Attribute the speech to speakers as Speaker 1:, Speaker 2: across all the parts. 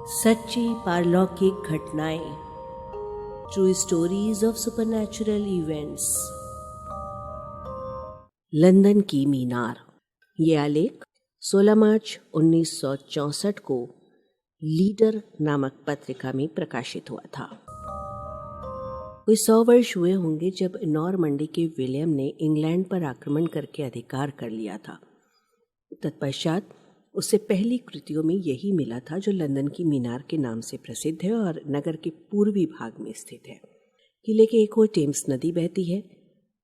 Speaker 1: सच्ची पारलौकिक घटनाएं, true stories of supernatural events. London की मीनार। ये आलेख 16 मार्च 1964 को लीडर नामक पत्रिका में प्रकाशित हुआ था। कोई 100 वर्ष हुए होंगे जब नॉर्मंडी के विलियम ने इंग्लैंड पर आक्रमण करके अधिकार कर लिया था। तत्पश्चात उससे पहली कृतियों में यही मिला था जो लंदन की मीनार के नाम से प्रसिद्ध है और नगर के पूर्वी भाग में स्थित है। किले के एक ओर टेम्स नदी बहती है।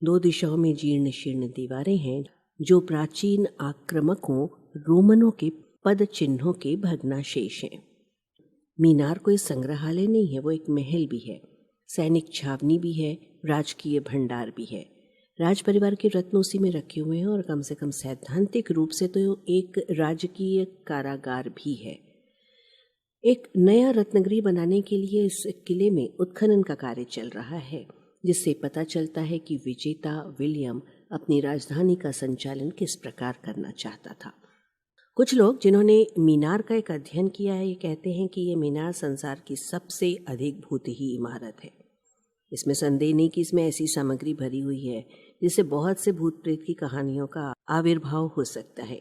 Speaker 1: दो दिशाओं में जीर्ण शीर्ण दीवारें हैं जो प्राचीन आक्रामकों रोमनों के पद चिन्हों के भग्नाशेष हैं। मीनार कोई संग्रहालय नहीं है, वो एक महल भी है, सैनिक छावनी भी है, राजकीय भंडार भी है। राज परिवार के रत्न उसी में रखे हुए हैं और कम से कम सैद्धांतिक रूप से तो एक राजकीय कारागार भी है। एक नया रत्नगृह बनाने के लिए इस किले में उत्खनन का कार्य चल रहा है, जिससे पता चलता है कि विजेता विलियम अपनी राजधानी का संचालन किस प्रकार करना चाहता था। कुछ लोग जिन्होंने मीनार का एक अध्ययन किया है, ये कहते हैं कि ये मीनार संसार की सबसे अधिक भूतही इमारत है। इसमें संदेह नहीं कि इसमें ऐसी सामग्री भरी हुई है जिससे बहुत से भूत प्रेत की कहानियों का आविर्भाव हो सकता है।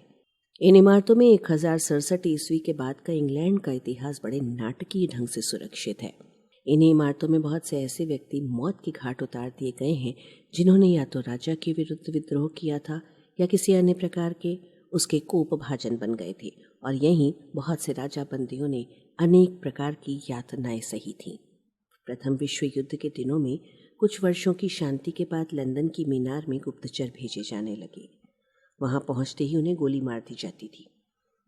Speaker 1: इन इमारतों में 1067 ईस्वी के बाद का इंग्लैंड का इतिहास बड़े नाटकीय ढंग से सुरक्षित है। इन्हीं इमारतों में बहुत से ऐसे व्यक्ति मौत के घाट उतार दिए गए हैं जिन्होंने या तो राजा के विरुद्ध विद्रोह किया था या किसी अन्य प्रकार के उसके कोपभाजन बन गए थे, और यहीं बहुत से राजा बंदियों ने अनेक प्रकार की यातनाएं सही थीं। प्रथम विश्व युद्ध के दिनों में कुछ वर्षों की शांति के बाद लंदन की मीनार में गुप्तचर भेजे जाने लगे। वहां पहुंचते ही उन्हें गोली मार दी जाती थी।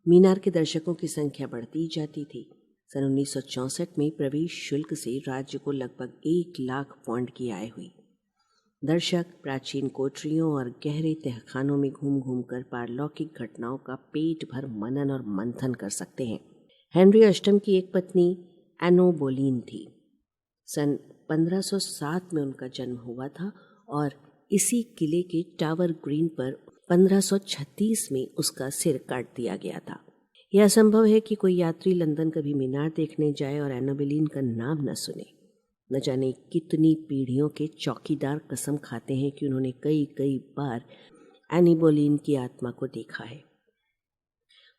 Speaker 1: मीनार के दर्शकों की संख्या बढ़ती जाती थी। सन 1964 में प्रवेश शुल्क से राज्य को लगभग 1 लाख पौंड की आय हुई। दर्शक प्राचीन कोठरियों और गहरे तहखानों में घूम घूम कर पारलौकिक घटनाओं का पेट भर मनन और मंथन कर सकते हैं। हेनरी अष्टम की एक पत्नी एनो बोलीन थी। सन 1507 में उनका जन्म हुआ था और इसी किले के टावर ग्रीन पर 1536 में उसका सिर काट दिया गया था। यह असंभव है कि कोई यात्री लंदन कभी मीनार देखने जाए और एना बोलीन का नाम न सुने। न जाने कितनी पीढ़ियों के चौकीदार कसम खाते हैं कि उन्होंने कई कई बार एनी बोलीन की आत्मा को देखा है।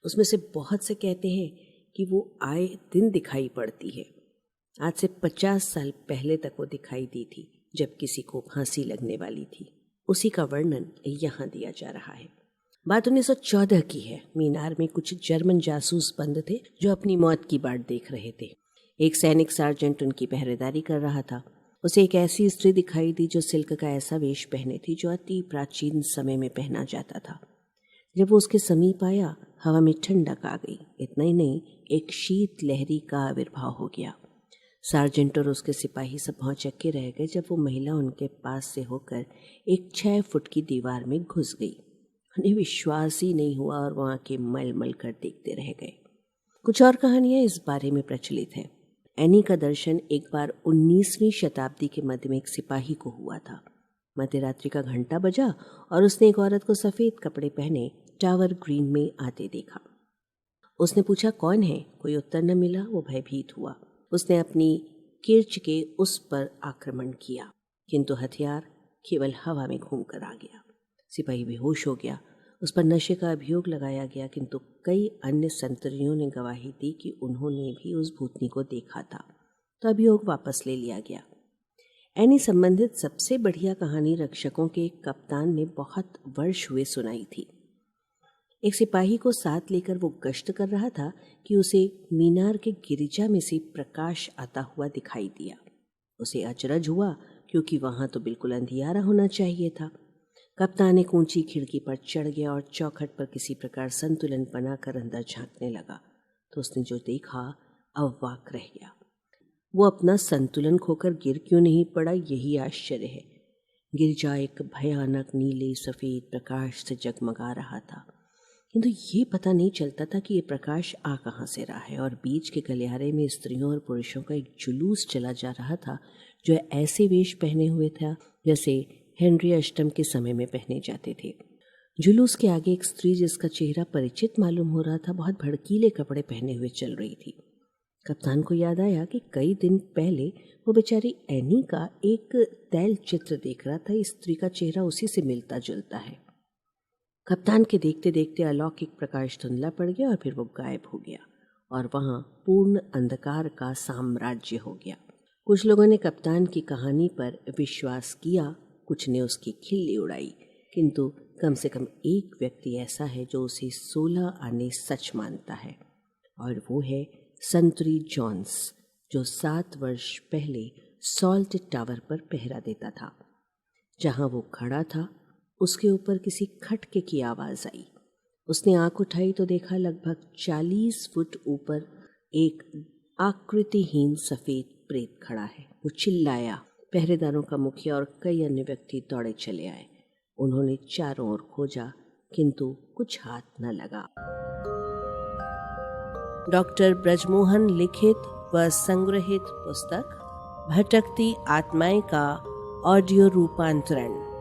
Speaker 1: उसमें से बहुत से कहते हैं कि वो आए दिन दिखाई पड़ती है। आज से 50 साल पहले तक वो दिखाई दी थी जब किसी को फांसी लगने वाली थी। उसी का वर्णन यहाँ दिया जा रहा है। बात 1914 की है। मीनार में कुछ जर्मन जासूस बंद थे जो अपनी मौत की बाट देख रहे थे। एक सैनिक सार्जेंट उनकी पहरेदारी कर रहा था। उसे एक ऐसी स्त्री दिखाई दी जो सिल्क का ऐसा वेश पहने थी जो अति प्राचीन समय में पहना जाता था। जब वो उसके समीप आया, हवा में ठंडक आ गई। इतना ही नहीं, एक शीत लहरी का आविर्भाव हो गया। सार्जेंट और उसके सिपाही सब भौचक्के रह गए जब वो महिला उनके पास से होकर एक 6 फुट की दीवार में घुस गई। उन्हें विश्वास ही नहीं हुआ और वहां के मल मल कर देखते रह गए। कुछ और कहानियां इस बारे में प्रचलित हैं। एनी का दर्शन एक बार 19वीं शताब्दी के मध्य में एक सिपाही को हुआ था। मध्यरात्रि का घंटा बजा और उसने एक औरत को सफेद कपड़े पहने टावर ग्रीन में आते देखा। उसने पूछा, कौन है? कोई उत्तर न मिला। वो भयभीत हुआ। उसने अपनी किर्च के उस पर आक्रमण किया, किंतु हथियार केवल हवा में घूमकर आ गया। सिपाही बेहोश हो गया। उस पर नशे का अभियोग लगाया गया, किंतु कई अन्य संतरियों ने गवाही दी कि उन्होंने भी उस भूतनी को देखा था, तो अभियोग वापस ले लिया गया। एनी संबंधित सबसे बढ़िया कहानी रक्षकों के एक कप्तान ने बहुत वर्ष हुए सुनाई थी। एक सिपाही को साथ लेकर वो गश्त कर रहा था कि उसे मीनार के गिरिजा में से प्रकाश आता हुआ दिखाई दिया। उसे अचरज हुआ क्योंकि वहां तो बिल्कुल अंधियारा होना चाहिए था। कप्तान एक ऊंची खिड़की पर चढ़ गया और चौखट पर किसी प्रकार संतुलन बनाकर अंदर झांकने लगा, तो उसने जो देखा अवाक रह गया। वो अपना संतुलन खोकर गिर क्यों नहीं पड़ा, यही आश्चर्य है। गिरजा एक भयानक नीले सफेद प्रकाश से जगमगा रहा था, किंतु ये पता नहीं चलता था कि ये प्रकाश आ कहाँ से रहा है। और बीच के गलियारे में स्त्रियों और पुरुषों का एक जुलूस चला जा रहा था जो ऐसे वेश पहने हुए था जैसे हेनरी अष्टम के समय में पहने जाते थे। जुलूस के आगे एक स्त्री जिसका चेहरा परिचित मालूम हो रहा था बहुत भड़कीले कपड़े पहने हुए चल रही थी। कप्तान को याद आया कि कई दिन पहले वो बेचारी एनी का एक तैल चित्र देख रहा था। इस स्त्री का चेहरा उसी से मिलता जुलता है। कप्तान के देखते देखते अलौकिक प्रकाश धुंधला पड़ गया और फिर वो गायब हो गया और वहाँ पूर्ण अंधकार का साम्राज्य हो गया। कुछ लोगों ने कप्तान की कहानी पर विश्वास किया, कुछ ने उसकी खिल्ली उड़ाई, किंतु कम से कम एक व्यक्ति ऐसा है जो उसे 16 आने सच मानता है, और वो है संतरी जॉन्स, जो 7 वर्ष पहले सॉल्ट टावर पर पहरा देता था। जहाँ वो खड़ा था उसके ऊपर किसी खटके की आवाज़ आई। उसने आंख उठाई तो देखा लगभग 40 फुट ऊपर एक आकृतिहीन सफ़ेद प्रेत खड़ा है। वो चिल्लाया। पहरेदारों का मुखिया और कई अन्य व्यक्ति दौड़े चले आए। उन्होंने चारों ओर खोजा, किंतु कुछ हाथ न लगा। डॉक्टर ब्रजमोहन लिखित व संग्रहित पुस्तक भटकती आत्माएं का ऑडियो रूपांतरण।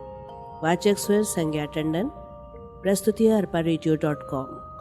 Speaker 1: वाचक स्वर संज्ञा टंडन। प्रस्तुति arparadio.com।